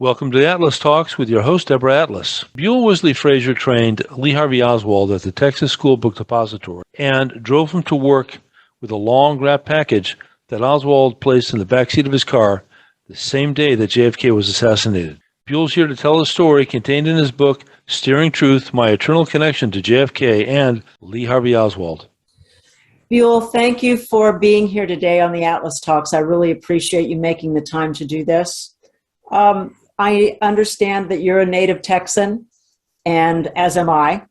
Welcome to the Atlas Talks with your host, Deborah Atlas. Buell Wesley Frazier trained Lee Harvey Oswald at the Texas Schoolbook Depository and drove him to work with a long wrap package that Oswald placed in the backseat of his car the same day that JFK was assassinated. Buell's here to tell the story contained in his book, Steering Truth, My Eternal Connection to JFK and Lee Harvey Oswald. Buell, thank you for being here today on the Atlas Talks. I really appreciate you making the time to do this. I understand that you're a native Texan, and as am I.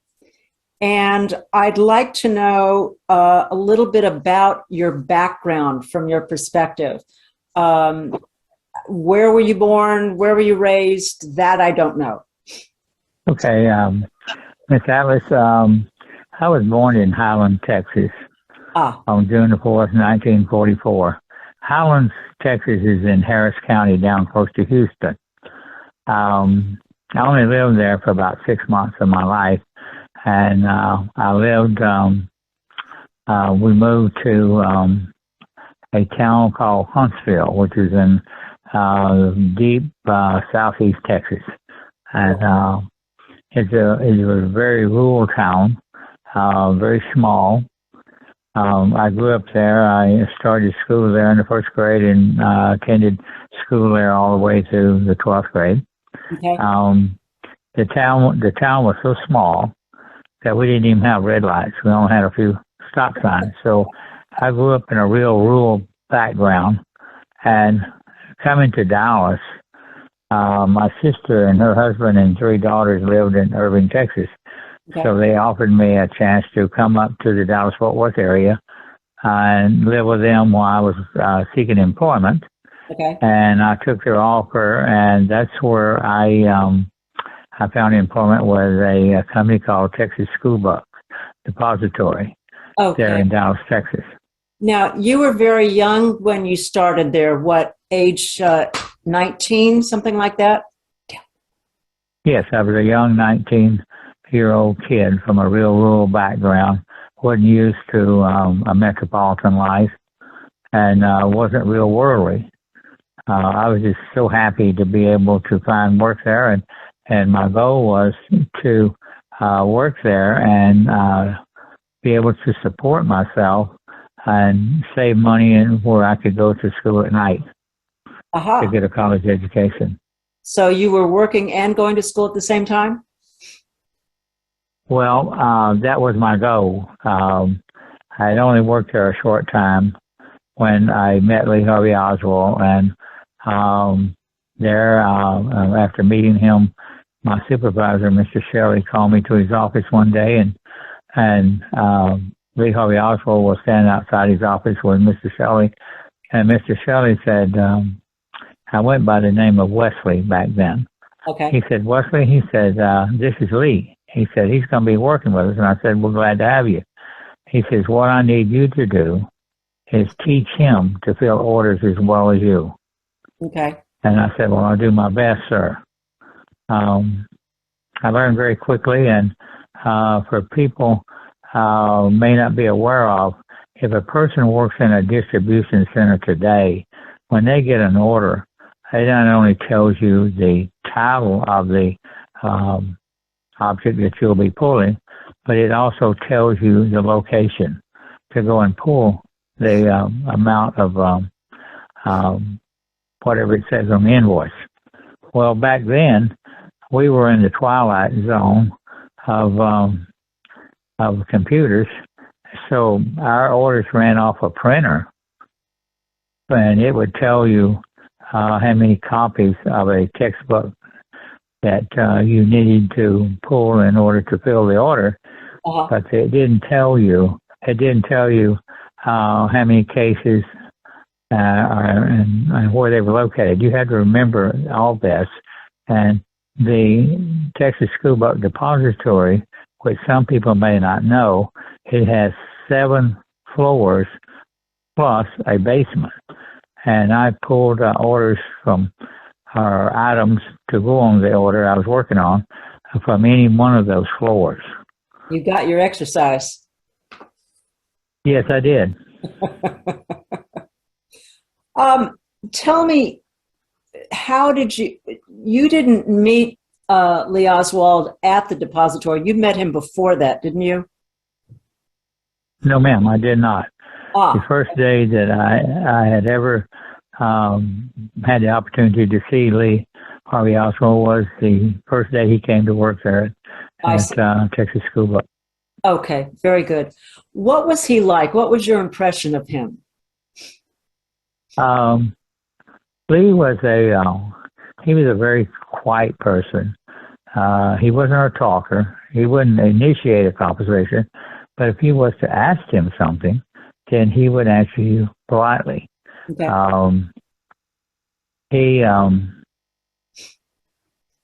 And I'd like to know a little bit about your background from your perspective. Where were you born? Where were you raised? That I don't know. Okay, Miss Atlas, I was born in Highland, Texas on June the 4th, 1944. Highlands, Texas is in Harris County down close to Houston. I only lived there for about 6 months of my life, and we moved to a town called Huntsville, which is in deep southeast Texas. And it's a very rural town, very small. I grew up there. I started school there in the first grade and attended school there all the way to the 12th grade. Okay. The town was so small that we didn't even have red lights. We only had a few stop signs. So I grew up in a real rural background. And coming to Dallas, my sister and her husband and 3 daughters lived in Irving, Texas. Okay. So they offered me a chance to come up to the Dallas-Fort Worth area and live with them while I was seeking employment. Okay. And I took their offer, and that's where I found employment with a company called Texas Schoolbook Depository there in Dallas, Texas. Now, you were very young when you started there. What, age 19, something like that? Yes, I was a young 19-year-old kid from a real rural background, wasn't used to a metropolitan life, and wasn't real worldly. I was just so happy to be able to find work there, and my goal was to work there and be able to support myself and save money where I could go to school at night to get a college education. So you were working and going to school at the same time? Well, that was my goal. I had only worked there a short time when I met Lee Harvey Oswald, and after meeting him, my supervisor, Mr. Shelley, called me to his office one day, and Lee Harvey Oswald was standing outside his office with Mr. Shelley, and Mr. Shelley said, I went by the name of Wesley back then. Okay. He said, Wesley, he said, this is Lee. He said, he's going to be working with us. And I said, we're glad to have you. He says, what I need you to do is teach him to fill orders as well as you. Okay. And I said, well, I'll do my best, sir. I learned very quickly, and for people may not be aware of, if a person works in a distribution center today, when they get an order, it not only tells you the title of the object that you'll be pulling, but it also tells you the location to go and pull the amount of whatever it says on the invoice. Well, back then, we were in the twilight zone of computers, so our orders ran off a printer, and it would tell you how many copies of a textbook that you needed to pull in order to fill the order, but it didn't tell you. It didn't tell you how many cases and where they were located. You had to remember all this, and the Texas Schoolbook Depository, which some people may not know, it has 7 floors plus a basement. And I pulled orders from our items to go on the order I was working on from any one of those floors. You got your exercise. Yes, I did. Tell me, how did you didn't meet Lee Oswald at the depository. You met him before that, didn't you? No, ma'am, I did not. Ah, The first day that I had ever had the opportunity to see Lee Harvey Oswald was the first day he came to work there I at see. Texas Schoolbook. Okay, very good. What was he like? What was your impression of him? Lee was he was a very quiet person. He wasn't a talker. He wouldn't initiate a conversation, but if you was to ask him something, then he would answer you politely. Okay.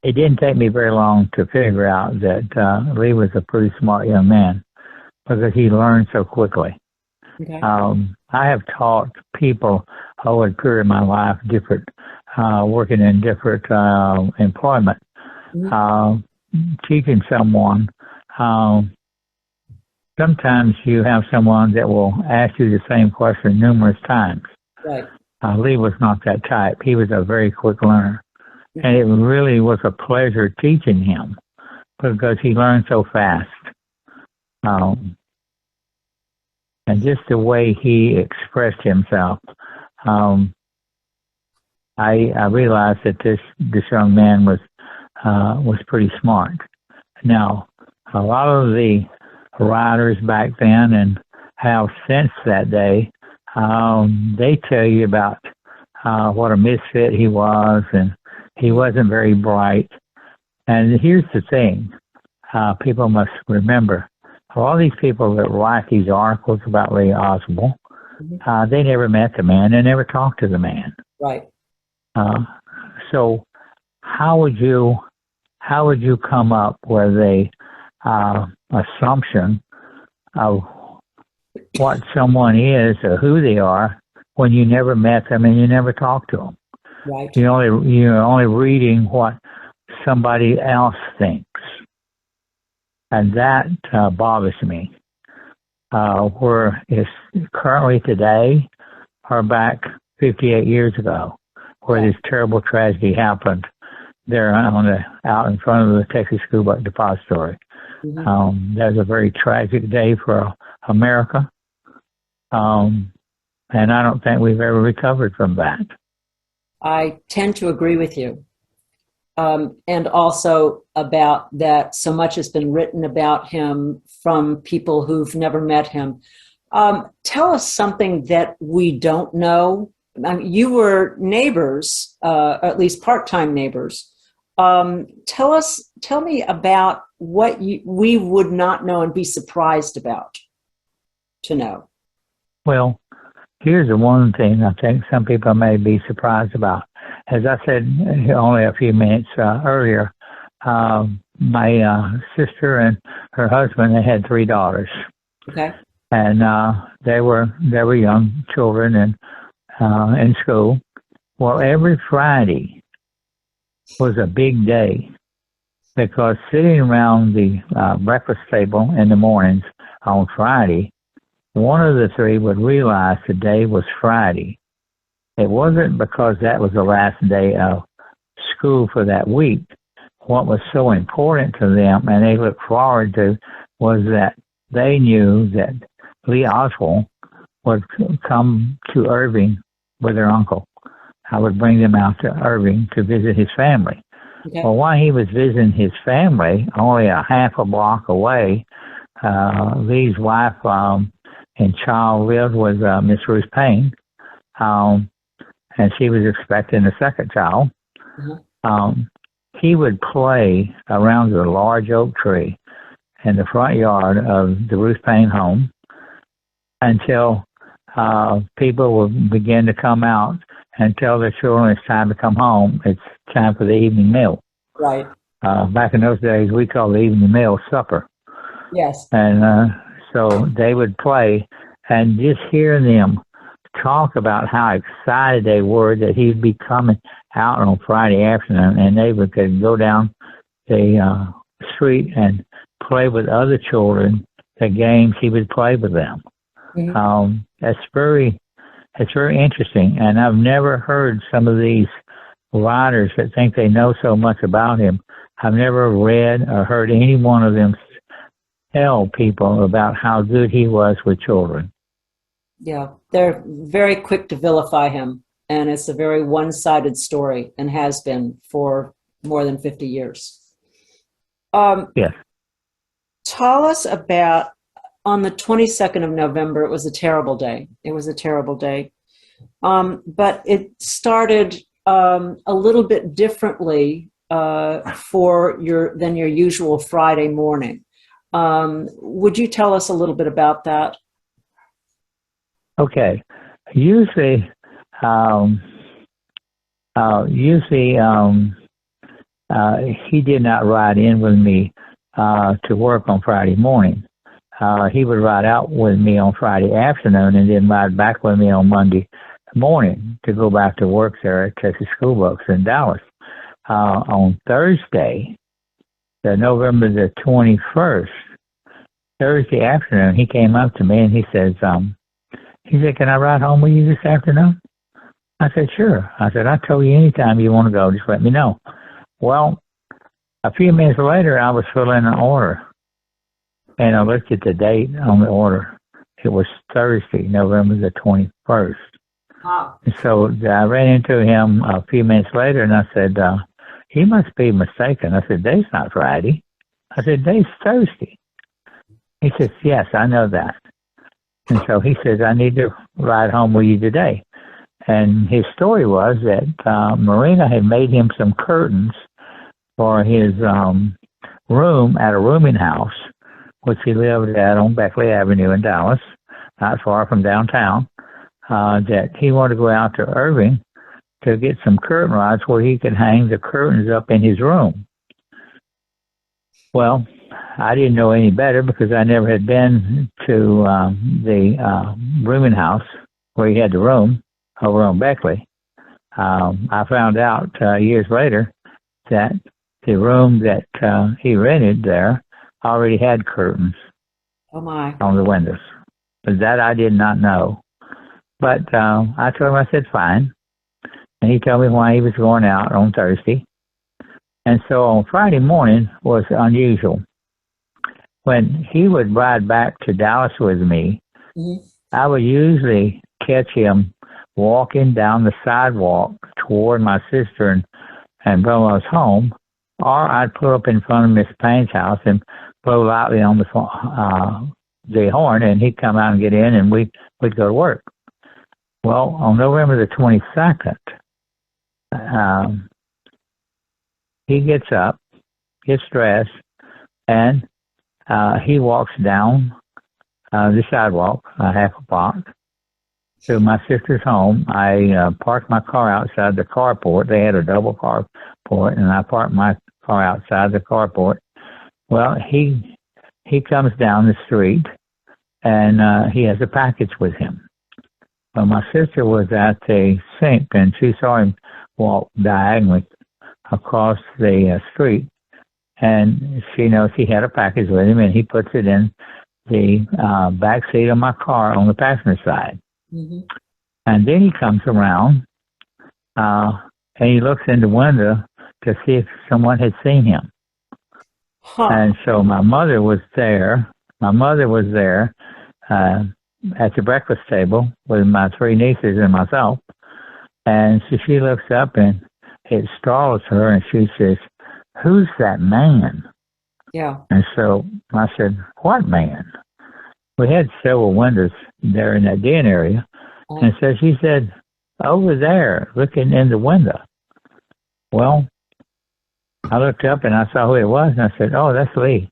It didn't take me very long to figure out that Lee was a pretty smart young man because he learned so quickly. Okay. I have taught people over a period of my life, working in different employment, teaching someone. Sometimes you have someone that will ask you the same question numerous times. Right. Lee was not that type. He was a very quick learner. And it really was a pleasure teaching him because he learned so fast. And just the way he expressed himself, I realized that this young man was pretty smart. Now, a lot of the writers back then and have since that day, they tell you about what a misfit he was, and he wasn't very bright. And here's the thing, people must remember, all these people that write these articles about Lee Oswald, they never met the man, they never talked to the man. Right. So how would you come up with a assumption of what someone is or who they are when you never met them and you never talked to them? Right. You're only reading what somebody else thinks, and that bothers me. Where it's currently today, or back 58 years ago, where this terrible tragedy happened there out in front of the Texas Schoolbook Depository. That was a very tragic day for America, and I don't think we've ever recovered from that. I tend to agree with you. And also about that so much has been written about him from people who've never met him. Tell us something that we don't know. I mean, you were neighbors, at least part-time neighbors. Tell me about what we would not know and be surprised about to know. Well, here's the one thing I think some people may be surprised about. As I said only a few minutes earlier, my sister and her husband, they had 3 daughters. Okay. And they were young children and in school. Well, every Friday was a big day because sitting around the breakfast table in the mornings on Friday, one of the 3 would realize the day was Friday. It wasn't because that was the last day of school for that week. What was so important to them and they looked forward to was that they knew that Lee Oswald would come to Irving with their uncle. I would bring them out to Irving to visit his family. Okay. Well, while he was visiting his family, only a half a block away, Lee's wife and child lived with Miss Ruth Payne, and she was expecting a second child. He would play around the large oak tree in the front yard of the Ruth Payne home until people would begin to come out and tell their children it's time to come home. It's time for the evening meal. Right. Back in those days, we called the evening meal supper. Yes. And so they would play, and just hearing them talk about how excited they were that he'd be coming out on Friday afternoon, and they could go down the street and play with other children the games he would play with them. It's very interesting, and I've never heard some of these writers that think they know so much about him. I've never read or heard any one of them tell people about how good he was with children. Yeah, they're very quick to vilify him, and it's a very one-sided story and has been for more than 50 years. Yes. Tell us about, on the 22nd of November, it was a terrible day. It was a terrible day. But it started a little bit differently than your usual Friday morning. Would you tell us a little bit about that? Okay. Usually he did not ride in with me to work on Friday morning. He would ride out with me on Friday afternoon and then ride back with me on Monday morning to go back to work there at Texas Schoolbooks in Dallas. On Thursday, November the 21st, Thursday afternoon, he came up to me and he said, can I ride home with you this afternoon? I said, sure. I said, I told you anytime you want to go, just let me know. Well, a few minutes later, I was filling an order, and I looked at the date on the order. It was Thursday, November the 21st. Wow. And so I ran into him a few minutes later, and I said, he must be mistaken. I said, day's not Friday. I said, day's Thursday. He says, yes, I know that. And so he says, I need to ride home with you today. And his story was that Marina had made him some curtains for his room at a rooming house, which he lived at on Beckley Avenue in Dallas, not far from downtown, that he wanted to go out to Irving to get some curtain rods where he could hang the curtains up in his room. Well, I didn't know any better because I never had been to the rooming house where he had the room over on Beckley. I found out years later that the room that he rented there already had curtains on the windows. But that I did not know. But I told him, I said, fine. And he told me why he was going out on Thursday. And so on Friday morning was unusual. When he would ride back to Dallas with me, I would usually catch him walking down the sidewalk toward my sister and Bromo's home, or I'd pull up in front of Miss Payne's house and blow loudly on the horn, and he'd come out and get in, and we'd go to work. Well, on November the 22nd, he gets up, gets dressed, and he walks down the sidewalk a half a block to my sister's home. I parked my car outside the carport. They had a double carport, and I parked my car outside the carport. Well, he comes down the street, and he has a package with him. Well, my sister was at the sink, and she saw him walk diagonally across the street, and she knows he had a package with him, and he puts it in the back seat of my car on the passenger side. And then he comes around, and he looks in the window to see if someone had seen him. And so my mother was there. At the breakfast table with my three nieces and myself. And so she looks up, and it startles her, and she says, "Who's that man?" Yeah. And so I said, "What man?" We had several windows there in that den area. And so she said, "Over there, looking in the window." Well, I looked up and I saw who it was, and I said, "Oh, that's Lee.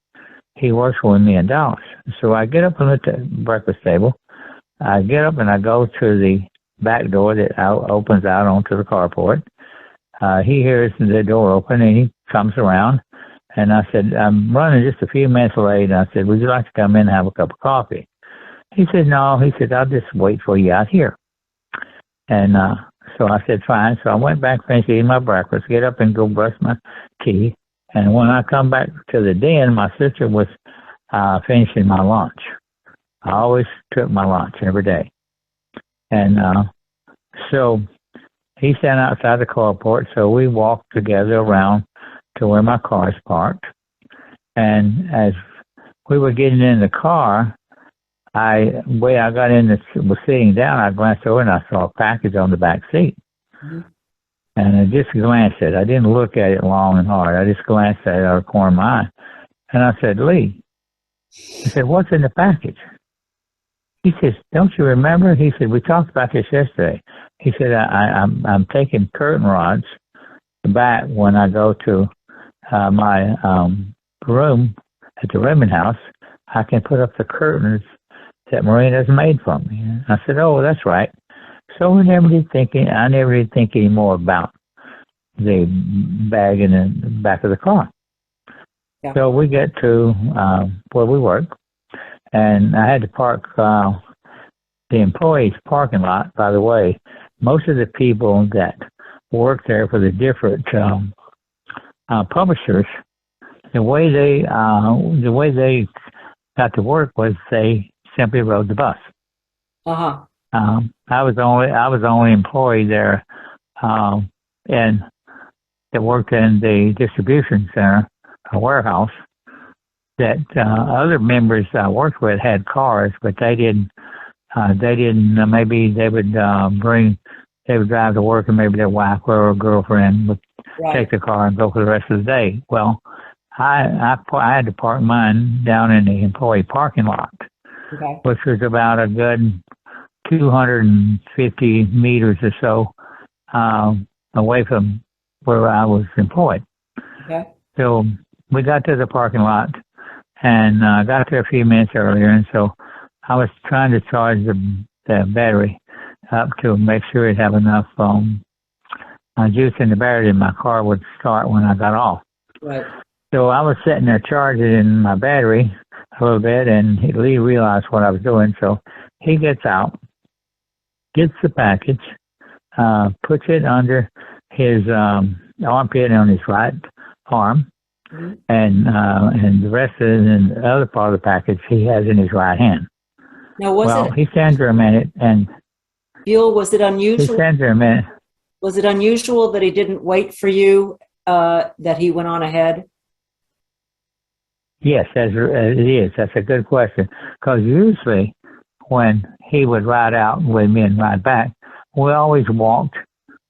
He works with me in Dallas." So I get up and look at the breakfast table. I get up and I go to the back door that opens out onto the carport. He hears the door open, and he comes around. And I said, "I'm running just a few minutes late." And I said, "Would you like to come in and have a cup of coffee?" He said, "No." He said, "I'll just wait for you out here." And so I said, "Fine." So I went back, finished eating my breakfast, get up and go brush my teeth. And when I come back to the den, my sister was finishing my lunch. I always took my lunch every day. And so He sat outside the carport, so we walked together around to where my car is parked. And as we were getting in the car, I got in, was sitting down, I glanced over and I saw a package on the back seat. Mm-hmm. And I just glanced at it. I didn't look at it long and hard. I just glanced at it out of the corner of my eye. And I said, Lee, I said, what's in the package? He says, don't you remember? He said, we talked about this yesterday. He said, I'm taking curtain rods back when I go to my room at the rooming house. I can put up the curtains that Marina's made for me. I said, oh, that's right. So I never did think any more about the bag in the back of the car. Yeah. So we get to where we work, and I had to park the employees' parking lot. By the way, most of the people that work there for the different publishers, the way they got to work was they simply rode the bus. Uh-huh. I was the only employee there, and that worked in the distribution center, a warehouse. That other members I worked with had cars, but they didn't. Maybe they would drive to work, and maybe their wife or girlfriend would take the car and go for the rest of the day. Well, I had to park mine down in the employee parking lot, which was about a good 250 meters or so away from where I was employed. Okay. So we got to the parking lot and got there a few minutes earlier, and so I was trying to charge the battery up to make sure it had enough juice in the battery and my car would start when I got off. Right. So I was sitting there charging in my battery a little bit, and Lee realized what I was doing, so he gets out, gets the package, puts it under his armpit on his right arm, mm-hmm. and the rest of the other part of the package he has in his right hand. Now, he stands there a minute, and Buell, was it unusual? He stands there a minute. Was it unusual that he didn't wait for you? That he went on ahead? Yes, it is. That's a good question. Because usually when he would ride out with me and ride back, we always walked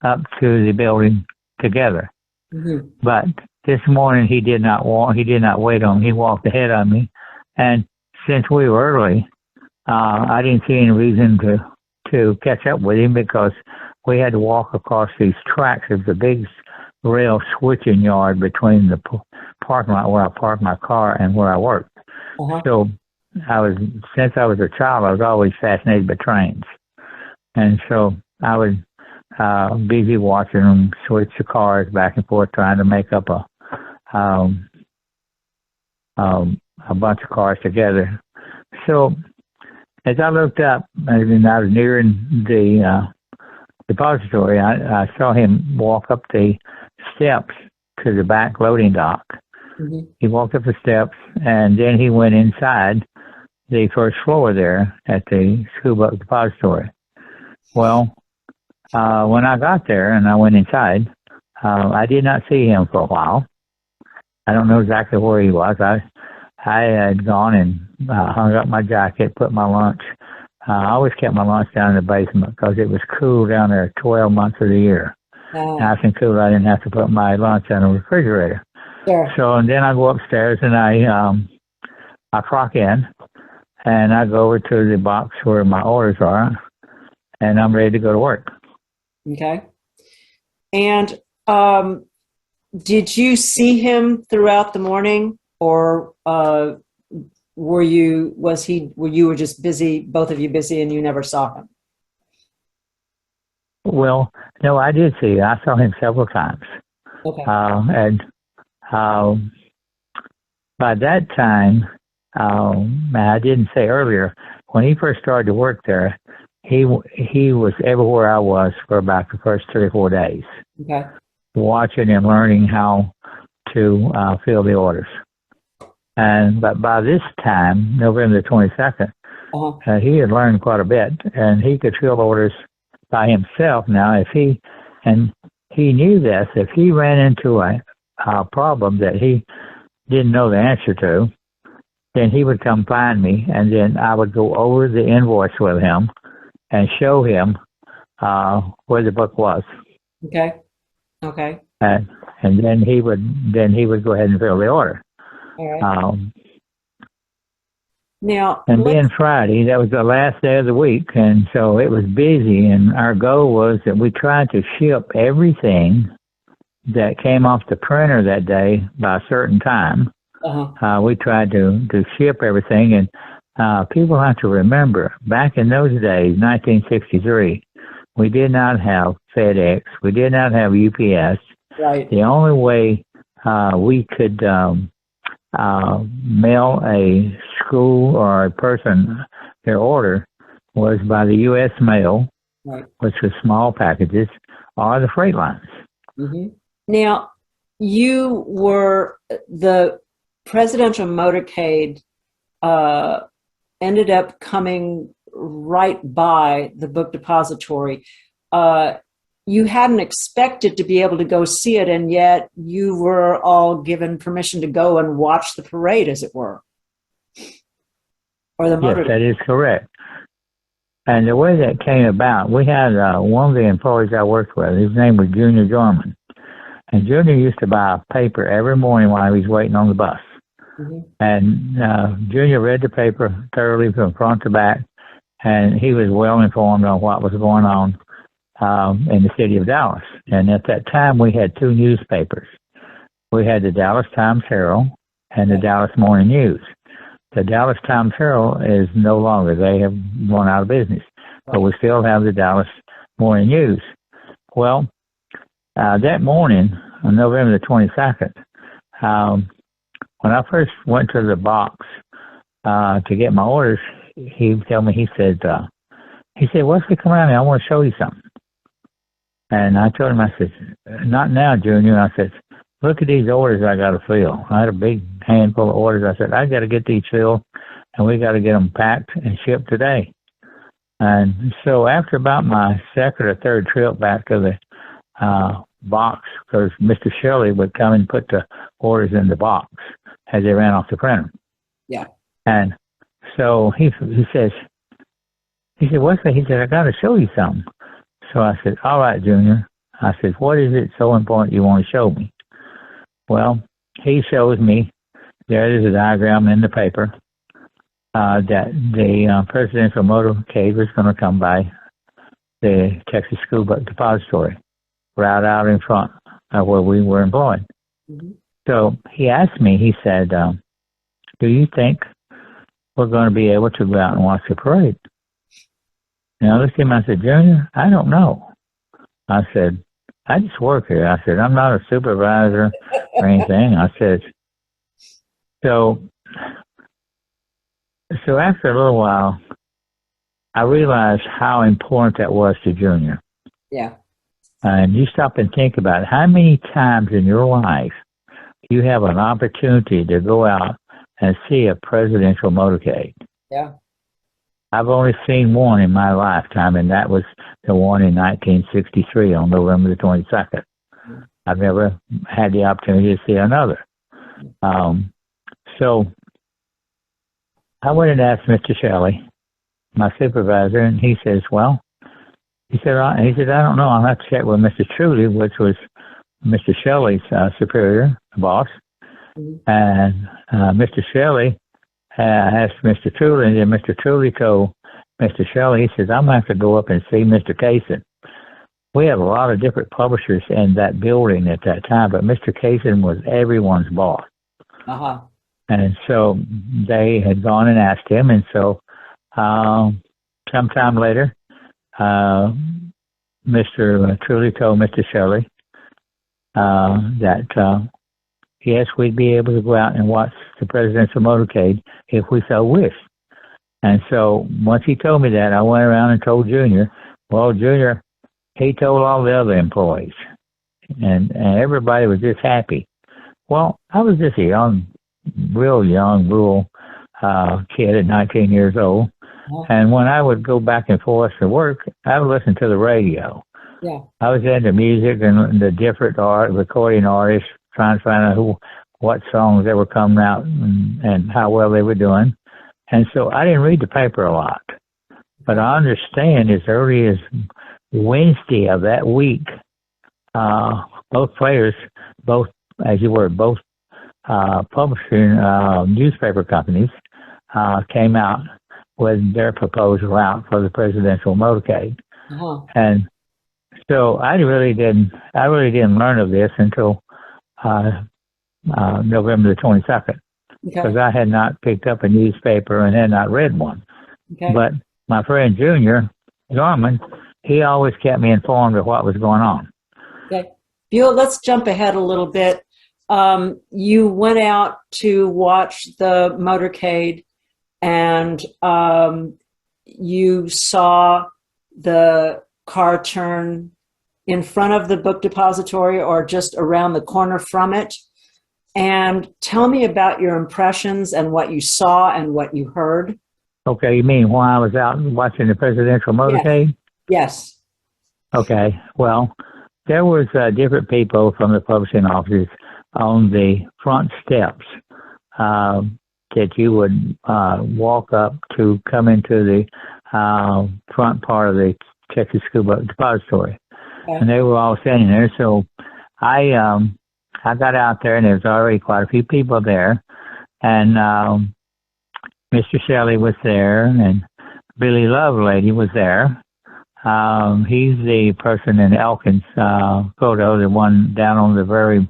up to the building together. Mm-hmm. But this morning he did not walk. He did not wait on me. He walked ahead of me. And since we were early, I didn't see any reason to catch up with him because we had to walk across these tracks. There's a big rail switching yard between the parking lot where I parked my car and where I worked. Uh-huh. So since I was a child, I was always fascinated by trains. And so I was busy watching them switch the cars back and forth, trying to make up a bunch of cars together. So as I looked up, and I was nearing the depository, I saw him walk up the steps to the back loading dock. Mm-hmm. He walked up the steps, and then he went inside the first floor there at the Schoolbook Depository. Well, when I got there and I went inside, I did not see him for a while. I don't know exactly where he was. I had gone and hung up my jacket, put my lunch. I always kept my lunch down in the basement because it was cool down there 12 months of the year. Nice and cool. I didn't have to put my lunch in a refrigerator. Sure. So and then I go upstairs and I clock in, and I go over to the box where my orders are, and I'm ready to go to work. Okay. And did you see him throughout the morning, or were you just busy, both of you busy, and you never saw him? Well, no, I did see him. I saw him several times. Okay. And by that time, I didn't say earlier, when he first started to work there, he was everywhere I was for about the first 3 or 4 days. Okay. Watching and learning how to fill the orders. But by this time, November the 22nd, he had learned quite a bit, and he could fill orders by himself. Now, if he And he knew this. If he ran into a problem that he didn't know the answer to, then he would come find me, and then I would go over the invoice with him and show him where the book was. Okay. Okay. And then he would go ahead and fill the order. All right. Now, And then Friday, that was the last day of the week, and so it was busy, and our goal was that we tried to ship everything that came off the printer that day by a certain time. We tried to ship everything, and people have to remember, back in those days, 1963, we did not have FedEx, we did not have UPS. Right. The only way we could mail a school or a person their order was by the U.S. mail, right, which was small packages, or the freight lines. Mm-hmm. Now, you were the presidential motorcade ended up coming right by the book depository. You hadn't expected to be able to go see it, and yet you were all given permission to go and watch the parade, as it were. Or the motor. Yes, that is correct. And the way that came about, we had one of the employees I worked with, his name was Junior Gorman. And Junior used to buy a paper every morning while he was waiting on the bus. Mm-hmm. And Junior read the paper thoroughly from front to back, and he was well informed on what was going on in the city of Dallas. And at that time, we had two newspapers. We had the Dallas Times-Herald and the Dallas Morning News. The Dallas Times-Herald is no longer. They have gone out of business. But we still have the Dallas Morning News. Well, that morning, on November the 22nd, when I first went to the box to get my orders, he told me, he said, Wesley, come around here. I want to show you something. And I told him, I said, not now, Junior. I said, look at these orders I got to fill. I had a big handful of orders. I said, I got to get these filled, and we got to get them packed and shipped today. And so after about my second or third trip back to the box, because Mr. Shelley would come and put the orders in the box as they ran off the printer. Yeah. And so he said, Wesley, he said, I got to show you something. So I said, all right, Junior. I said, what is it so important you want to show me? Well, he shows me, there is a diagram in the paper, that the presidential motorcade was going to come by the Texas Schoolbook Depository, right out in front of where we were employed. Mm-hmm. So he asked me, he said, do you think we're going to be able to go out and watch the parade? And I looked at him, I said, Junior, I don't know. I said, I just work here. I said, I'm not a supervisor or anything. I said, so after a little while, I realized how important that was to Junior. Yeah. And you stop and think about it. How many times in your life you have an opportunity to go out and see a presidential motorcade? Yeah. I've only seen one in my lifetime, and that was the one in 1963 on November the 22nd. Mm-hmm. I've never had the opportunity to see another. So I went and asked Mr. Shelley, my supervisor, and he says, I don't know. I'll have to check with Mr. Truly, which was Mr. Shelley's superior, boss. Mm-hmm. And Mr. Shelley asked Mr. Truly, and then Mr. Truly told Mr. Shelley, he says, I'm going to have to go up and see Mr. Kaysen. We had a lot of different publishers in that building at that time, but Mr. Kaysen was everyone's boss. Uh-huh. And so they had gone and asked him, and so sometime later, Mr. Truly told Mr. Shelley that yes, we'd be able to go out and watch the presidential motorcade if we so wished. And so once he told me that, I went around and told Junior. Well, Junior, he told all the other employees, and everybody was just happy. Well, I was just a real young, rural kid at 19 years old. And when I would go back and forth to work, I would listen to the radio. Yeah. I was into music and the different recording artists, trying to find out what songs they were coming out and how well they were doing. And so I didn't read the paper a lot. But I understand as early as Wednesday of that week, both players, both, as you were, both publishing newspaper companies came out with their proposal out for the presidential motorcade. Uh-huh. And so I really didn't learn of this until November the 22nd, because Okay. I had not picked up a newspaper and had not read one. Okay. But my friend Junior Garman, he always kept me informed of what was going on. Okay. Buell, let's jump ahead a little bit. You went out to watch the motorcade, and you saw the car turn in front of the book depository or just around the corner from it. And tell me about your impressions and what you saw and what you heard. Okay, you mean while I was out watching the presidential motorcade? Yes. Okay, well, there was different people from the publishing offices on the front steps that you would walk up to come into the front part of the Texas Schoolbook Depository. Okay. And they were all standing there. So I got out there, and there was already quite a few people there. And Mr. Shelley was there, and Billy Lovelady was there. He's the person in Elkins photo, the one down on the very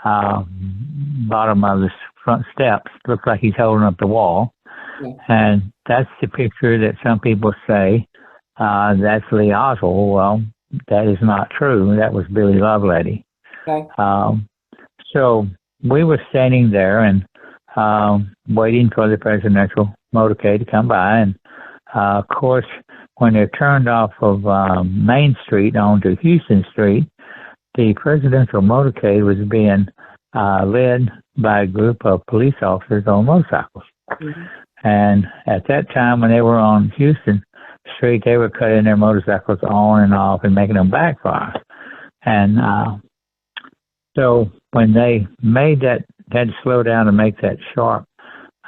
bottom of the front steps. Looks like he's holding up the wall. Yeah. And that's the picture that some people say that's Lee Oswald. Well, that is not true. That was Billy Lovelady. Okay. So we were standing there and waiting for the presidential motorcade to come by. And, of course, when they turned off of Main Street onto Houston Street, the presidential motorcade was being led by a group of police officers on motorcycles. Mm-hmm. And at that time, when they were on Houston Street, they were cutting their motorcycles on and off and making them backfire. And so when they made that, had to slow down to make that sharp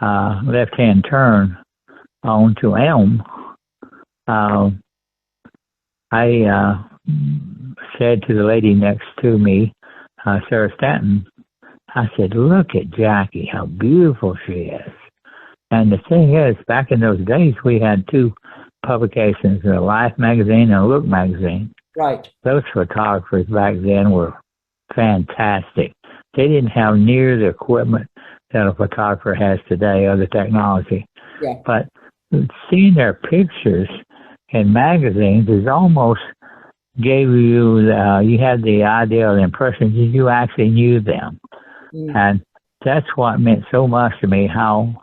left-hand turn onto Elm, I said to the lady next to me, Sarah Stanton, I said, "Look at Jackie, how beautiful she is." And the thing is, back in those days, we had two publications, a Life magazine and a Look magazine. Right. Those photographers back then were fantastic. They didn't have near the equipment that a photographer has today or the technology. Yeah. But seeing their pictures in magazines is almost gave you, you had the idea or the impression that you actually knew them. Mm. And that's what meant so much to me, how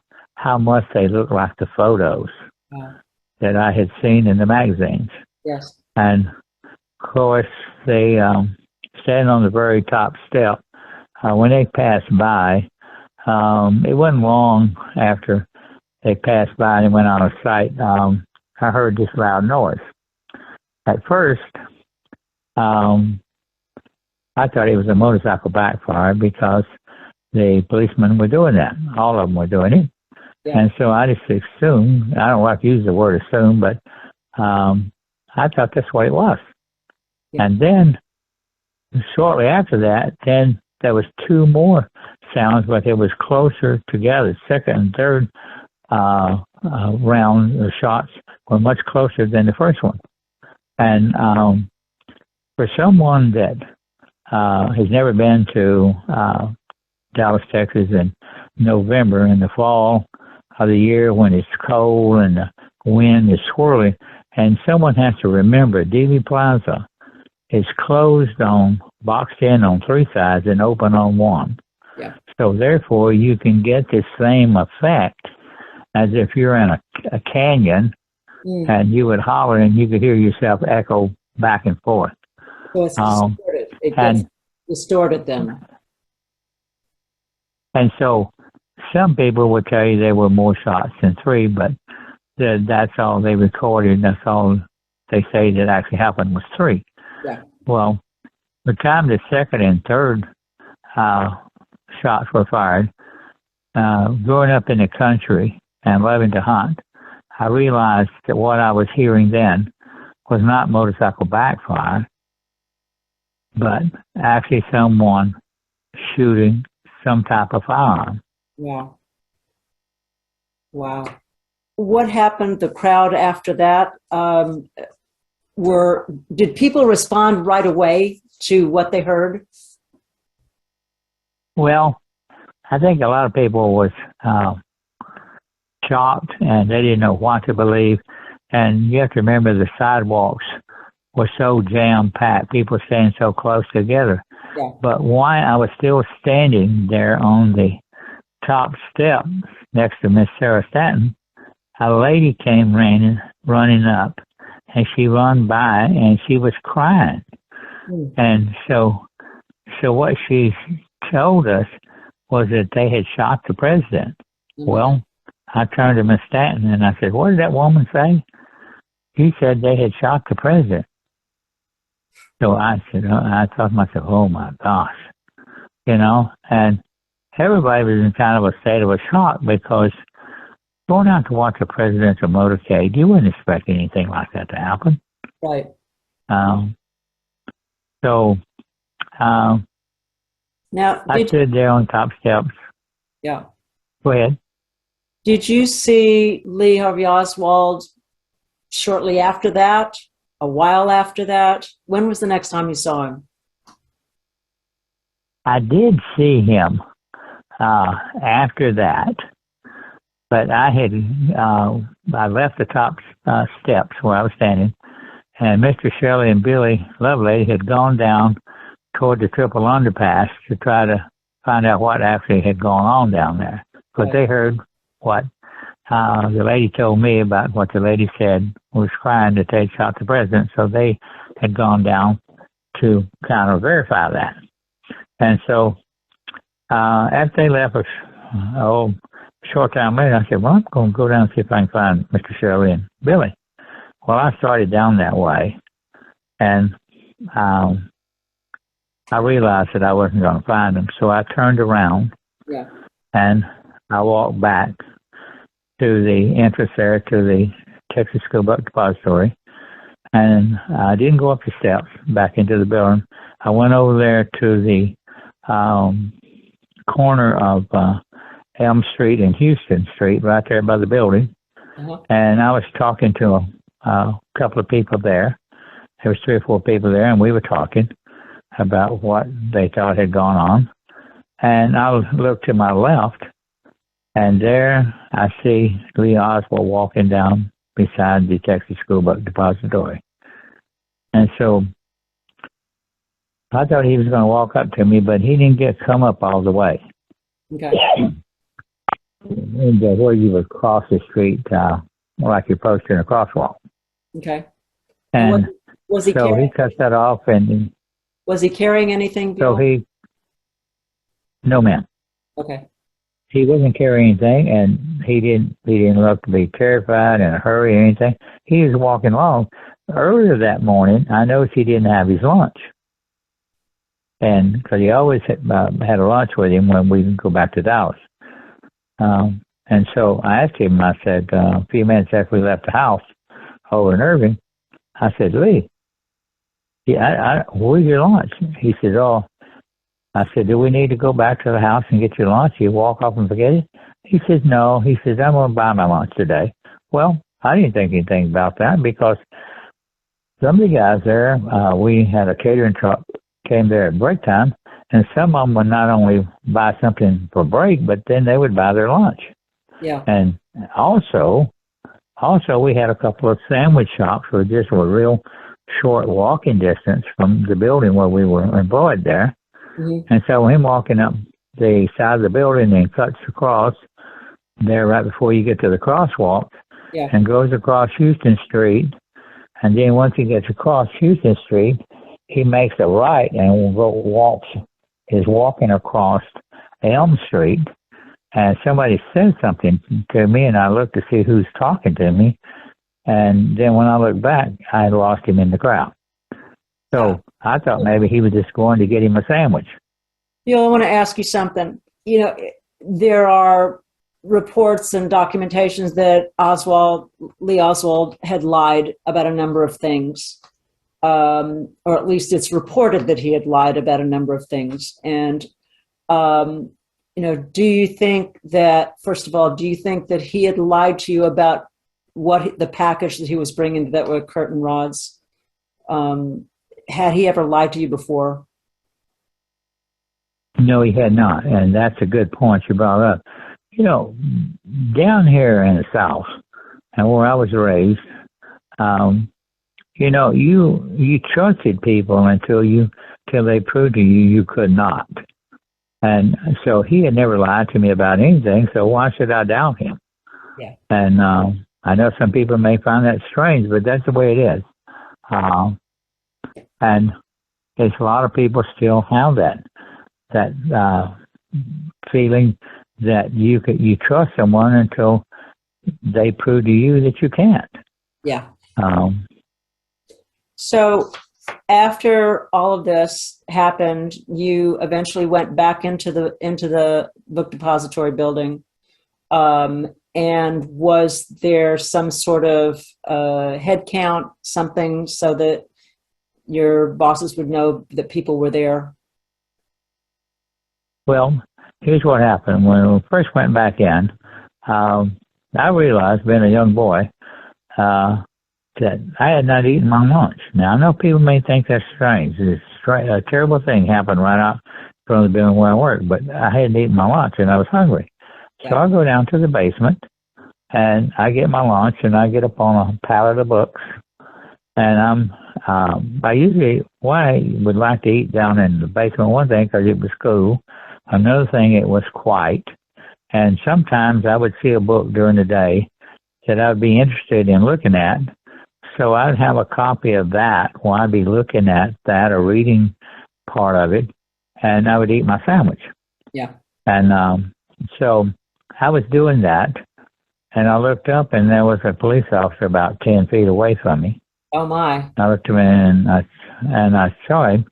much they looked like the photos that I had seen in the magazines. Yes. And, of course, they stand on the very top step. When they passed by, it wasn't long after they passed by and went out of sight, I heard this loud noise. At first, I thought it was a motorcycle backfire because the policemen were doing that. All of them were doing it. Yeah. And so I just assumed, I don't like to use the word assume, but I thought that's what it was. Yeah. And then shortly after that, then there was two more sounds, but it was closer together. Second and third round of shots were much closer than the first one. And for someone that has never been to Dallas, Texas in November in the fall of the year when it's cold and the wind is swirling, and someone has to remember Dealey Plaza is closed on, boxed in on three sides and open on one. Yeah. So therefore you can get the same effect as if you're in a canyon and you would holler and you could hear yourself echo back and forth. So it's distorted. It gets distorted then. And so some people would tell you there were more shots than three, but that's all they recorded. That's all they say that actually happened was three. Yeah. Well, the time the second and third shots were fired, growing up in the country and loving to hunt, I realized that what I was hearing then was not motorcycle backfire, but actually someone shooting some type of firearm. Wow. Wow. What happened, the crowd after that? Did people respond right away to what they heard? Well, I think a lot of people was shocked and they didn't know what to believe. And you have to remember the sidewalks were so jam-packed, people staying so close together. Yeah. But while I was still standing there on the top step next to Miss Sarah Stanton, a lady came running up, and she run by, and she was crying. Mm. And so what she told us was that they had shot the president. Mm-hmm. Well, I turned to Miss Stanton, and I said, "What did that woman say?" He said they had shot the president. So I said, I thought to myself, oh my gosh, and everybody was in kind of a state of a shock because going out to watch a presidential motorcade, you wouldn't expect anything like that to happen. Right. Now, I stood there on top steps. Yeah. Go ahead. Did you see Lee Harvey Oswald shortly after that? A while after that? When was the next time you saw him? I did see him after that, but I left the top steps where I was standing, and Mr. Shirley and Billy Lovelady had gone down toward the triple underpass to try to find out what actually had gone on down there. Because they heard what the lady told me about what the lady said was crying that they shot the president. So they had gone down to kind of verify that. And so after they left us, a short time later, I said, well, I'm going to go down and see if I can find Mr. Shirley and Billy. Well, I started down that way, and I realized that I wasn't going to find them. So I turned around, and I walked back to the entrance there to the Texas Schoolbook Depository, and I didn't go up the steps back into the building. I went over there to the corner of Elm Street and Houston Street, right there by the building, and I was talking to a couple of people there. There was 3 or 4 people there, and we were talking about what they thought had gone on. And I looked to my left, and there I see Lee Oswald walking down beside the Texas Schoolbook Depository. And so I thought he was going to walk up to me, but he didn't come up all the way. Okay. And where you would cross the street, like you're posting a crosswalk. Okay. And was he so he cut that off, and was he carrying anything? So no, ma'am. Okay. He wasn't carrying anything, and he didn't look to be terrified, in a hurry, or anything. He was walking along. Earlier that morning, I noticed he didn't have his lunch, and because he always had a lunch with him when we go back to Dallas. And so I asked him. I said a few minutes after we left the house over in Irving, I said, Lee, where's your lunch? He said, oh. I said, do we need to go back to the house and get your lunch? You walk off and forget it? He says, no. He says, I'm going to buy my lunch today. Well, I didn't think anything about that because some of the guys there, we had a catering truck came there at break time, and some of them would not only buy something for break, but then they would buy their lunch. Yeah. And also we had a couple of sandwich shops where just were real short walking distance from the building where we were employed there. Mm-hmm. And so him walking up the side of the building and cuts across there right before you get to the crosswalk and goes across Houston Street. And then once he gets across Houston Street, he makes a right and is walking across Elm Street. And somebody said something to me, and I looked to see who's talking to me. And then when I looked back, I had lost him in the crowd. So I thought maybe he was just going to get him a sandwich. I want to ask you something. There are reports and documentations that Lee Oswald had lied about a number of things. Or at least it's reported that he had lied about a number of things. And, do you think that, first of all, do you think that he had lied to you about what the package that he was bringing that were curtain rods? Had he ever lied to you before? No, he had not. And that's a good point you brought up. Down here in the South, and where I was raised, you trusted people until they proved to you could not. And so he had never lied to me about anything, so why should I doubt him? Yeah. And I know some people may find that strange, but that's the way it is. And there's a lot of people still have that feeling that you trust someone until they prove to you that you can't. Yeah. So after all of this happened, you eventually went back into the book depository building. And was there some sort of head count, something, so that your bosses would know that people were there? Well, here's what happened. When we first went back in, I realized, being a young boy, that I had not eaten my lunch. Now, I know people may think that's strange. A terrible thing happened right out in front of the building where I work, but I hadn't eaten my lunch, and I was hungry. Yeah. So I go down to the basement, and I get my lunch, and I get up on a pallet of books, and I usually, I would like to eat down in the basement, one thing, because it was cool. Another thing, it was quiet. And sometimes I would see a book during the day that I'd be interested in looking at. So I'd have a copy of that while I'd be looking at that or reading part of it, and I would eat my sandwich. Yeah. And so I was doing that, and I looked up, and there was a police officer about 10 feet away from me. Oh, my. I looked at him, and I saw him.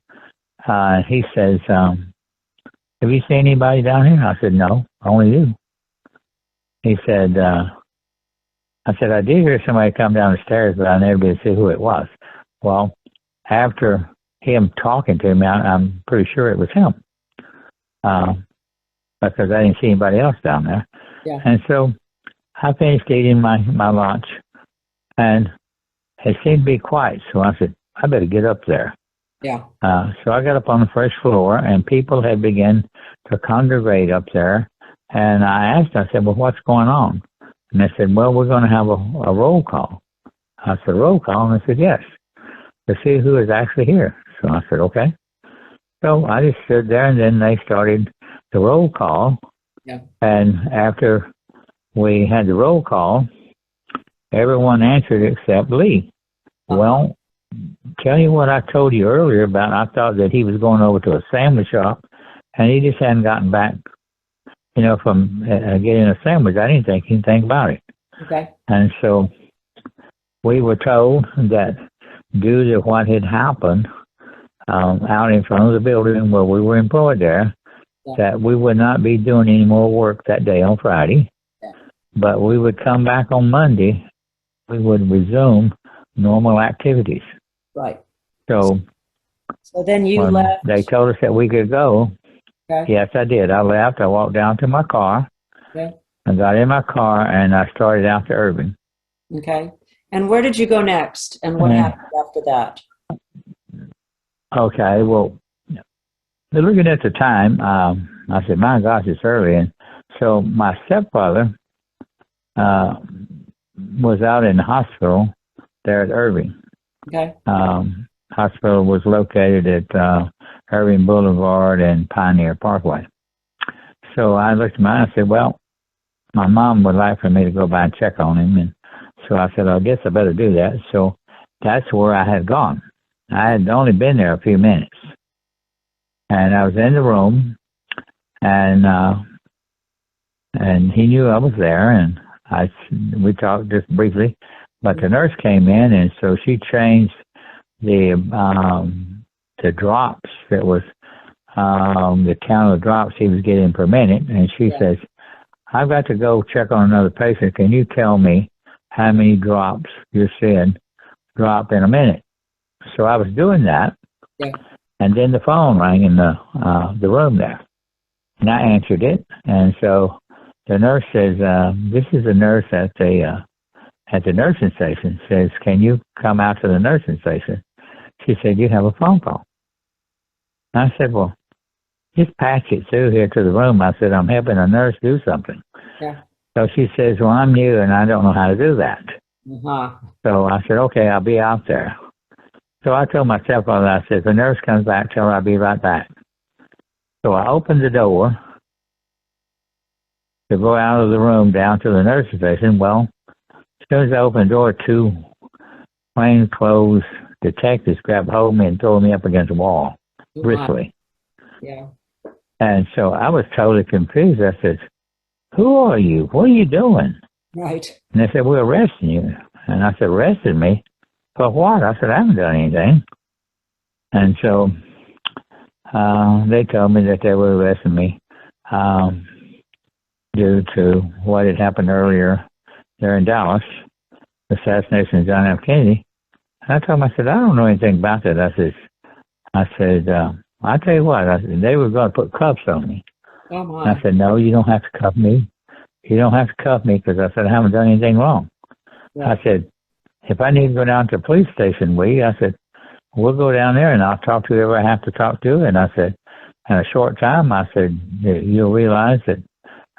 He says, have you seen anybody down here? I said, no, only you. He said, I said, I did hear somebody come down the stairs, but I never did see who it was. Well, after him talking to me, I'm pretty sure it was him, because I didn't see anybody else down there. Yeah. And so I finished eating my lunch, and it seemed to be quiet. So I said, I better get up there. Yeah. So I got up on the first floor, and people had begun to congregate up there. And I said, well, what's going on? And they said, well, we're going to have a roll call. I said, roll call? And they said, yes, to see who is actually here. So I said, okay. So I just stood there, and then they started the roll call. Yeah. And after we had the roll call, everyone answered except Lee. Uh-huh. Well, tell you what I told you earlier about, I thought that he was going over to a sandwich shop, and he just hadn't gotten back, from getting a sandwich. I didn't think anything about it. Okay. And so we were told that due to what had happened out in front of the building where we were employed there, yeah, that we would not be doing any more work that day on Friday, yeah, but we would come back on Monday. We would resume normal activities. Right. So then you when left. they told us that we could go, Okay. yes, I did. I left. I walked down to my car. Okay. I got in my car, and I started out to Irving. Okay. And where did you go next? And what happened after that? Okay, well, looking at the time, I said, my gosh, it's early. And so my stepfather was out in the hospital there at Irving. Okay. Hospital was located at Irving Boulevard and Pioneer Parkway. So I looked at mine and I said, well, my mom would like for me to go by and check on him. And so I said, I guess I better do that. So that's where I had gone. I had only been there a few minutes. And I was in the room, and he knew I was there, and we talked just briefly. But the nurse came in, and so she changed the drops that was the count of drops he was getting per minute, and she says, "I've got to go check on another patient. Can you tell me how many drops you're seeing drop in a minute?" So I was doing that, and then the phone rang in the room there, and I answered it, and so the nurse says, "This is a nurse at the nursing station." Says, "Can you come out to the nursing station?" She said, "You have a phone call." And I said, "Well, just patch it through here to the room." I said, "I'm helping a nurse do something." So she says, "Well, I'm new and I don't know how to do that." So I said, "Okay, I'll be out there." So I told my stepfather, I said, "If the nurse comes back, tell her I'll be right back." So I opened the door to go out of the room down to the nursing station. Well, as soon as I opened the door, two plainclothes detectives grabbed hold of me and threw me up against the wall, briskly. And so I was totally confused. I said, "Who are you? What are you doing?" Right. And they said, "We're arresting you." And I said, "Arrested me? For what?" I said, "I haven't done anything." And so they told me that they were arresting me due to what had happened earlier there in Dallas, the assassination of John F. Kennedy. And I told them, I said, "I don't know anything about that." I said, "I'll tell you what," I said, "they were going to put cuffs on me." I said, "No, you don't have to cuff me. You don't have to cuff me," because I said, "I haven't done anything wrong." I said, "If I need to go down to the police station, I said, "we'll go down there and I'll talk to whoever I have to talk to." And I said, "In a short time," I said, "you'll realize that,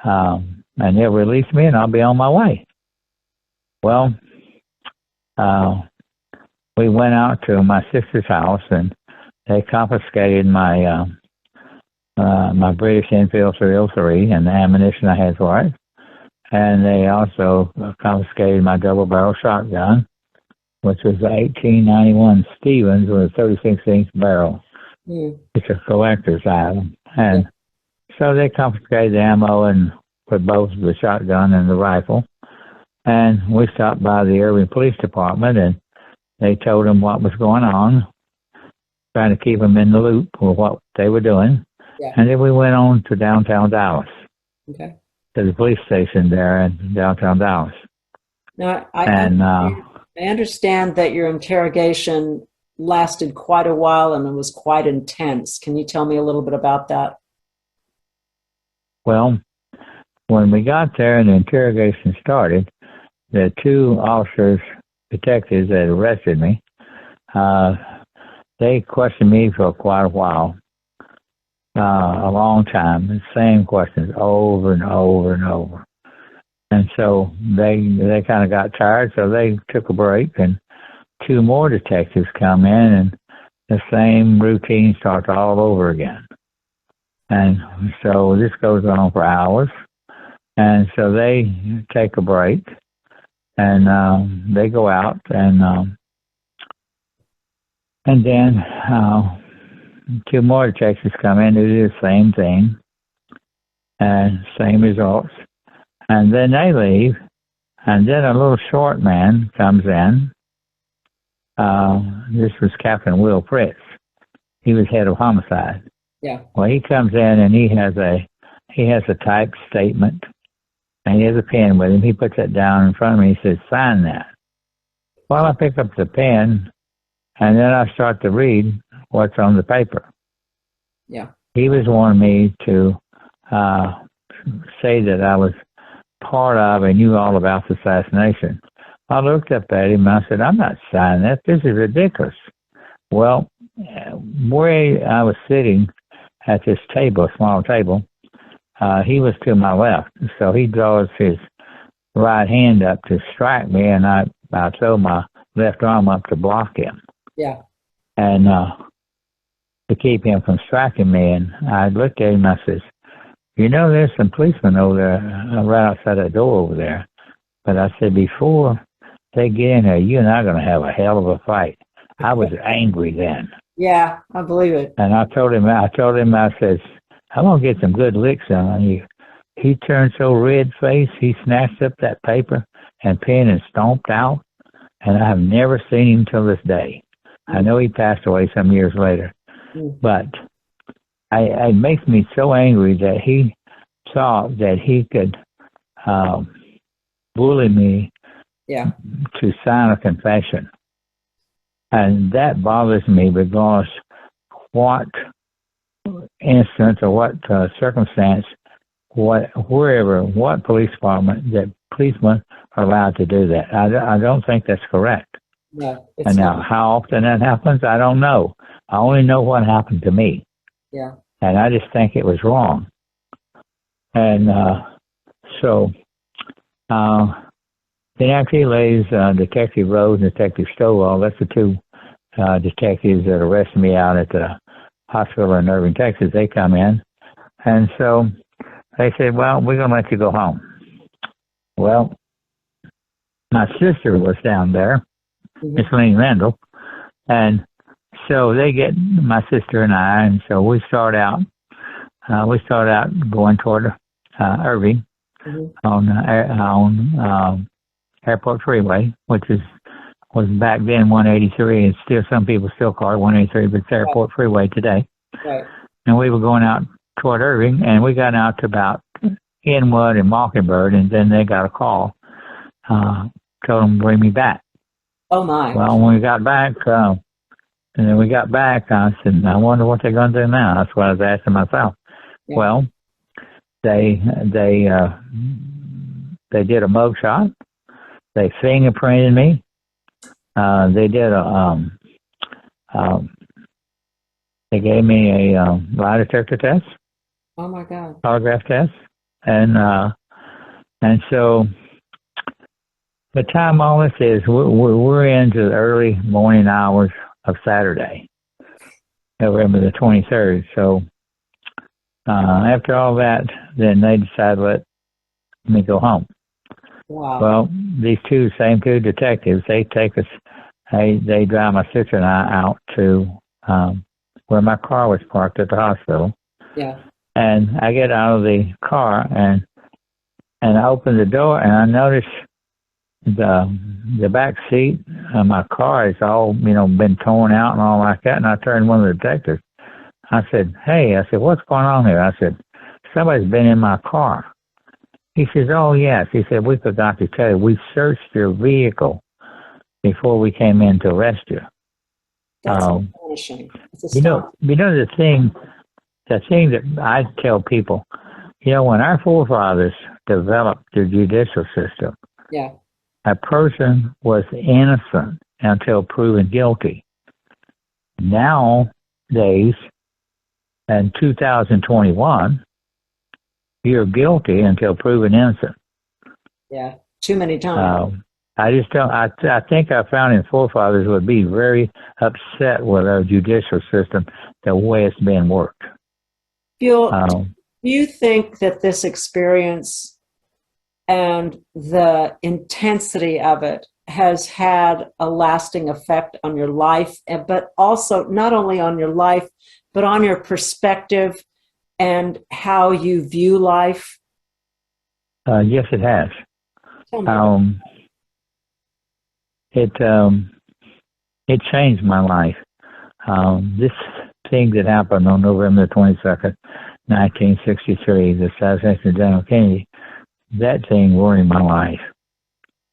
and they'll release me and I'll be on my way." Well, we went out to my sister's house and they confiscated my my British Enfield 303 and the ammunition I had for it. And they also confiscated my double-barrel shotgun, which was the 1891 Stevens with a 36-inch barrel. It's a collector's item. And so they confiscated the ammo and put both the shotgun and the rifle. And we stopped by the Irving Police Department, and they told them what was going on, trying to keep them in the loop with what they were doing. And then we went on to downtown Dallas, to the police station there in downtown Dallas. Now, I understand that your interrogation lasted quite a while and it was quite intense. Can you tell me a little bit about that? Well, when we got there and the interrogation started, the two officers, detectives that arrested me, they questioned me for quite a while, a long time, the same questions over and over and over. And so they kind of got tired, so they took a break, and two more detectives come in, and the same routine starts all over again. And so this goes on for hours. And so they take a break, and they go out, and then two more detectives come in who do the same thing, and same results. And then they leave, and then a little short man comes in. This was Captain Will Fritz. He was head of homicide. Well, he comes in and he has a typed statement, and he has a pen with him. He puts it down in front of me. He says, "Sign that." Well, I pick up the pen, and then I start to read what's on the paper. He was wanting me to say that I was part of and knew all about the assassination. I looked up at him and I said, "I'm not signing that. This is ridiculous." Well, where I was sitting at this table, a small table, he was to my left. So he draws his right hand up to strike me, and I throw my left arm up to block him. And to keep him from striking me. And I looked at him and I says, "You know, there's some policemen over there, right outside that door over there. But I said, before they get in there, you and I are going to have a hell of a fight." I was angry then. Yeah, I believe it. And I told him, I says, "I'm going to get some good licks on you." He turned so red-faced, he snatched up that paper and pen and stomped out. And I have never seen him till this day. I know he passed away some years later, but it makes me so angry that he thought that he could bully me to sign a confession. And that bothers me because what instance or what circumstance, what police department, that policemen are allowed to do that. I don't think that's correct. No, and now how often that happens, I don't know. I only know what happened to me. Yeah. And I just think it was wrong. And so then after he lays Detective Rose and Detective Stovall, that's the two detectives that arrested me out at the hospital in Irving, Texas. They come in. And so they said, well, we're going to let you go home. Well, my sister was down there, Miss Lane Randall, and so they get my sister and I, and so we start out going toward Irving on Airport Freeway, which was back then 183, and still some people still call it 183, but it's Airport Freeway today. Right. And we were going out toward Irving, and we got out to about Inwood and Mockingbird, and then they got a call, told them to bring me back. Oh my! Well, when we got back, I said, I wonder what they're going to do now. That's what I was asking myself. Yeah. Well, they did a mug shot. They fingerprinted me. They did they gave me a lie detector test. Oh my God! Polygraph test, and so the time all this is, we're into the early morning hours of Saturday, November the 23rd. So after all that, then they decide to let me go home. Wow. Well, these same two detectives, they take us, they drive my sister and I out to where my car was parked at the hospital. Yeah. And I get out of the car and I open the door and I notice the back seat of my car is all, been torn out and all like that. And I turned to one of the detectives. I said, hey, what's going on here? I said, somebody's been in my car. He says, oh, yes. He said, we forgot to tell you, we searched your vehicle before we came in to arrest you. That's astonishing. The thing that I tell people, when our forefathers developed the judicial system, a person was innocent until proven guilty. Nowadays, in 2021, you're guilty until proven innocent. Yeah, too many times. I just don't. I think our founding forefathers would be very upset with our judicial system, the way it's being worked. Do you think that this experience and the intensity of it has had a lasting effect on your life, but also not only on your life, but on your perspective and how you view life? Yes, it has. It changed my life. This thing that happened on November 22nd, 1963, the assassination of John F. Kennedy, that thing ruined my life.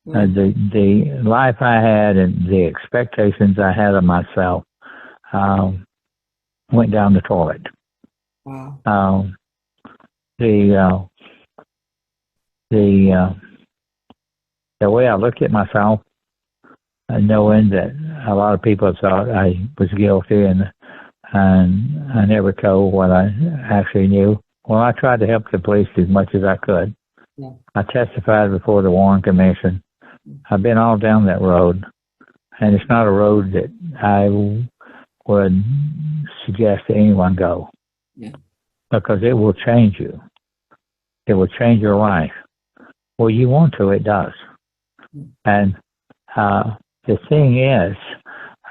The life I had and the expectations I had of myself went down the toilet. Wow. The way I looked at myself, knowing that a lot of people thought I was guilty, and I never told what I actually knew. Well, I tried to help the police as much as I could. Yeah. I testified before the Warren Commission. I've been all down that road, and it's not a road that I would suggest that anyone go. Yeah. Because it will change you. It will change your life. Well, you want to, it does. And the thing is,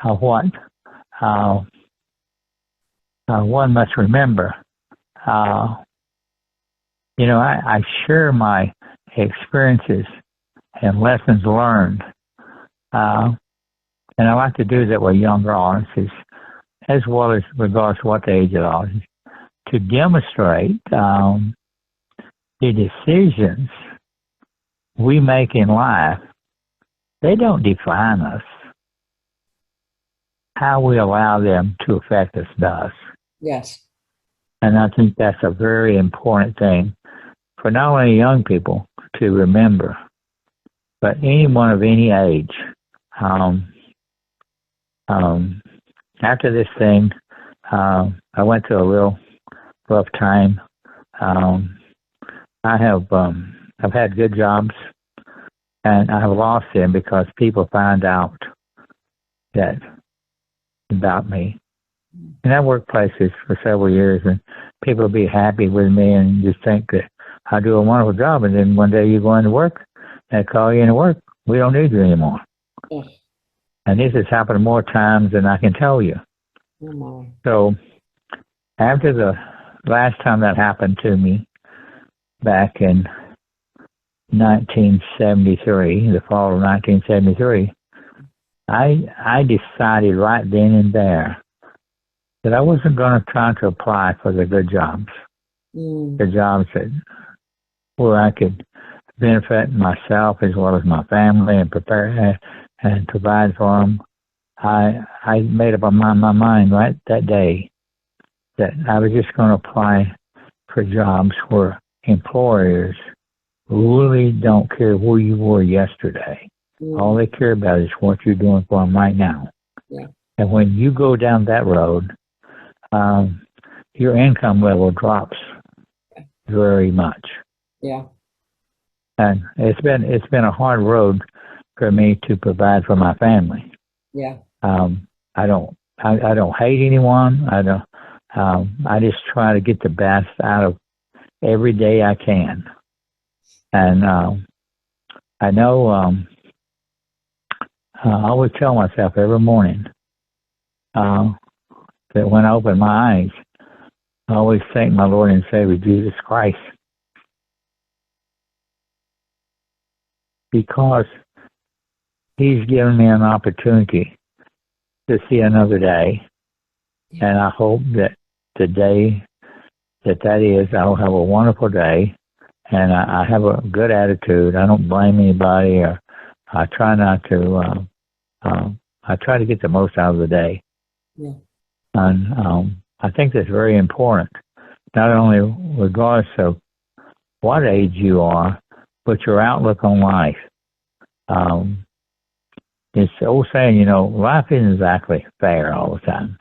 what one must remember, I share my experiences and lessons learned and I like to do that with younger audiences, as well as regardless of what the age of the audience, to demonstrate the decisions we make in life. They don't define us. How we allow them to affect us does. Yes. And I think that's a very important thing for not only young people to remember, but anyone of any age. After this thing, I went through a real rough time. I've had good jobs, and I have lost them because people found out about me. And I worked places for several years, and people will be happy with me and just think that I do a wonderful job. And then one day you go into work, and they call you into work. We don't need you anymore. Yes. And this has happened more times than I can tell you. Oh my. So after the last time that happened to me, back in 1973, the fall of 1973, I decided right then and there that I wasn't going to try to apply for the good jobs, the jobs where I could benefit myself as well as my family and prepare and provide for them. I made up my mind right that day that I was just going to apply for jobs where employers really don't care where you were yesterday. All they care about is what you're doing for them right now. Yeah. And when you go down that road, your income level drops very much. Yeah. And it's been a hard road for me to provide for my family. Yeah. I don't hate anyone. I just try to get the best out of every day I can. And I know I always tell myself every morning that when I open my eyes, I always thank my Lord and Savior Jesus Christ, because He's given me an opportunity to see another day. And I hope that the day that is, I'll have a wonderful day, and I have a good attitude. I don't blame anybody, or I try not to. I try to get the most out of the day. Yeah. And I think that's very important, not only regardless of what age you are, but your outlook on life. It's the old saying, life isn't exactly fair all the time.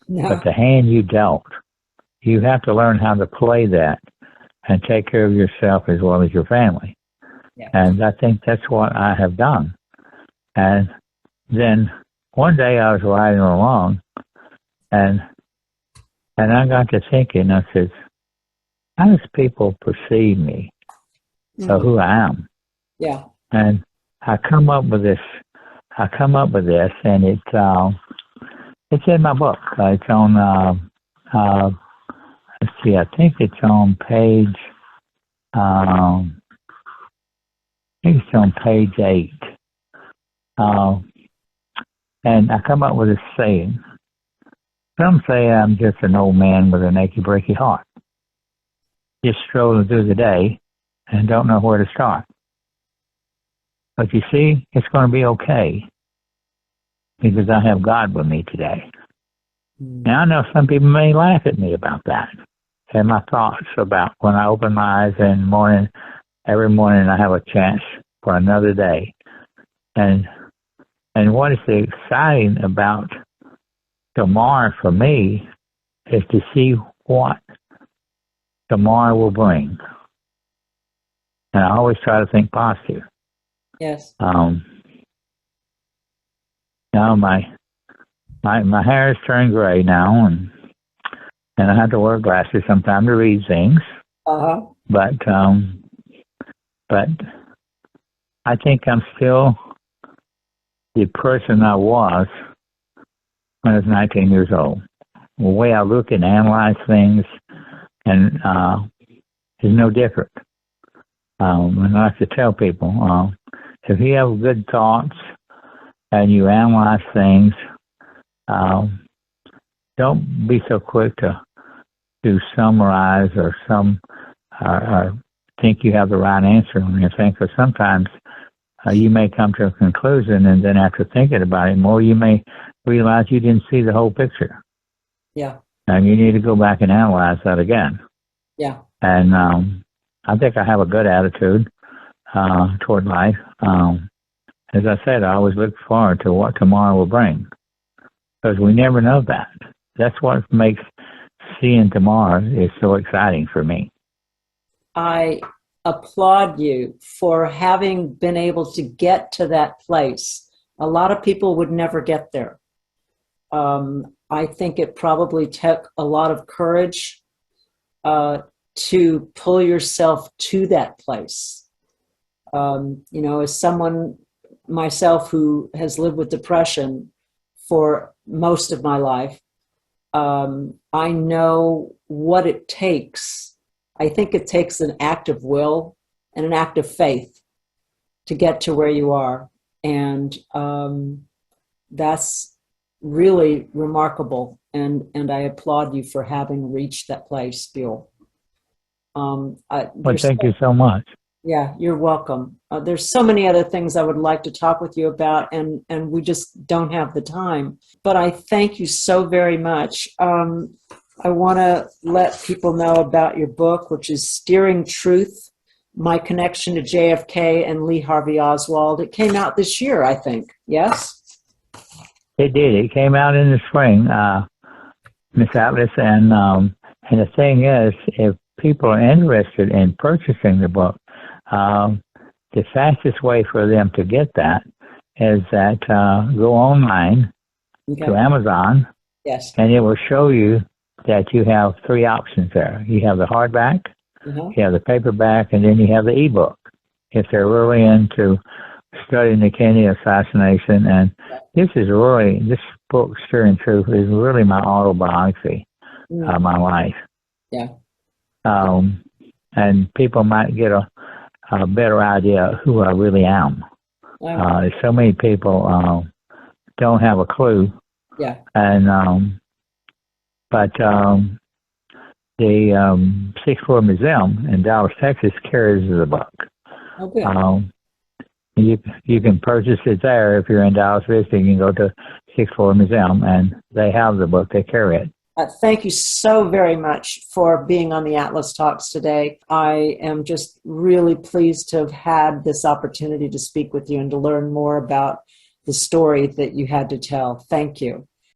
No. But the hand you dealt, you have to learn how to play that and take care of yourself as well as your family. Yeah. And I think that's what I have done. And then one day I was riding along, and I got to thinking, I said, how does people perceive me or who I am? Yeah. And I come up with this, and it's in my book. It's on, let's see, I think it's on page, page 8. And I come up with this saying. Some say I'm just an old man with an achy, breaky heart, just strolling through the day and don't know where to start. But you see, it's going to be okay, because I have God with me today. Now, I know some people may laugh at me about that, and my thoughts about when I open my eyes in the morning, every morning I have a chance for another day. And what is exciting about tomorrow for me is to see what tomorrow will bring. And I always try to think positive. Yes. Now my hair has turned gray now, and I have to wear glasses sometimes to read things. Uh-huh. But I think I'm still the person I was when I was 19 years old. The way I look and analyze things and is no different. And I like to tell people, if you have good thoughts and you analyze things. Don't be so quick to summarize or think you have the right answer on anything, because sometimes you may come to a conclusion, and then after thinking about it more, you may realize you didn't see the whole picture. Yeah. And you need to go back and analyze that again. Yeah. And I think I have a good attitude toward life. As I said, I always look forward to what tomorrow will bring, because we never know that. That's what makes seeing tomorrow is so exciting for me. I applaud you for having been able to get to that place. A lot of people would never get there. I think it probably took a lot of courage to pull yourself to that place. As someone myself who has lived with depression for most of my life, I know what it takes. I think it takes an act of will and an act of faith to get to where you are. And that's really remarkable. And I applaud you for having reached that place, Buell. Well, thank you so much. Yeah, you're welcome. There's so many other things I would like to talk with you about, and we just don't have the time. But I thank you so very much. I want to let people know about your book, which is Steering Truth, My Connection to JFK and Lee Harvey Oswald. It came out this year, I think. Yes? It did. It came out in the spring, Miss Atlas. And the thing is, if people are interested in purchasing the book, the fastest way for them to get that is that go online to Amazon, yes, and it will show you that you have three options there. You have the hardback, you have the paperback, and then you have the ebook. If they're really into studying the Kennedy assassination, and this book, Steering Truth, is really my autobiography of my life. Yeah. And people might get a better idea of who I really am. So many people don't have a clue. Yeah. And but the Sixth Floor Museum in Dallas, Texas, carries the book. Oh, good. You can purchase it there if you're in Dallas visiting. You can go to Sixth Floor Museum, and they have the book. They carry it. Thank you so very much for being on the Atlas Talks today. I am just really pleased to have had this opportunity to speak with you and to learn more about the story that you had to tell. Thank you.